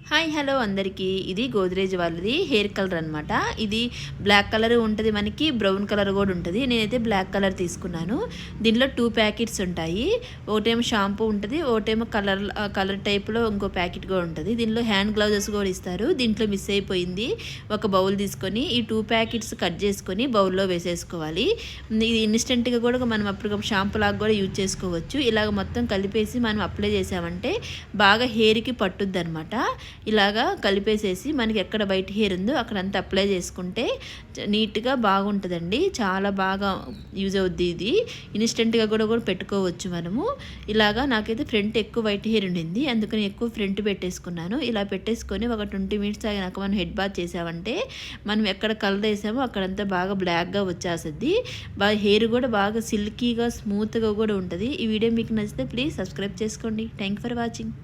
Hi hello అందరికీ ఇది గోద్రేజ్ వాళ్ళది హెయిర్ కలర్ అనమాట. ఇది బ్లాక్ కలర్ ఉంటుంది, మనకి బ్రౌన్ కలర్ కూడా ఉంటుంది. నేనైతే బ్లాక్ కలర్ తీసుకున్నాను. దీనిలో 2 ప్యాకెట్స్ ఉంటాయి. ఒకటేమో షాంపూ ఉంటుంది, ఒకటేమో కలర్ టైప్లో ఇంకో ప్యాకెట్ కూడా ఉంటుంది. దీనిలో హ్యాండ్ గ్లౌజెస్ కూడా ఇస్తారు. దీంట్లో మిస్ అయిపోయింది. ఒక బౌల్ తీసుకొని ఈ 2 ప్యాకెట్స్ కట్ చేసుకొని బౌల్లో వేసేసుకోవాలి. ఇది ఇన్స్టెంట్గా కూడా మనం అప్పటికప్పుడు షాంపూ లాగా కూడా యూజ్ చేసుకోవచ్చు. ఇలాగ మొత్తం కలిపేసి మనం అప్లై చేసామంటే బాగా హెయిర్కి పట్టుద్ది అనమాట. ఇలాగా కలిపేసేసి మనకి ఎక్కడ బయట హెయిర్ ఉందో అక్కడంతా అప్లై చేసుకుంటే నీట్గా బాగుంటుందండి. చాలా బాగా యూజ్ అవుద్ది. ఇది ఇన్స్టెంట్గా కూడా పెట్టుకోవచ్చు మనము. ఇలాగా నాకైతే ఫ్రంట్ ఎక్కువ వైట్ హెయిర్ ఉండింది, అందుకని ఎక్కువ ఫ్రంట్ పెట్టేసుకున్నాను. ఇలా పెట్టేసుకొని ఒక 20 మినిట్స్ ఆగినాక మనం హెడ్ బాత్ చేసామంటే మనం ఎక్కడ కలర్ వేసామో అక్కడంతా బాగా బ్లాక్గా వచ్చేస్తుంది. బాగా హెయిర్ కూడా బాగా సిల్కీగా స్మూత్గా కూడా ఉంటుంది. ఈ వీడియో మీకు నచ్చితే ప్లీజ్ సబ్స్క్రైబ్ చేసుకోండి. Thank for watching.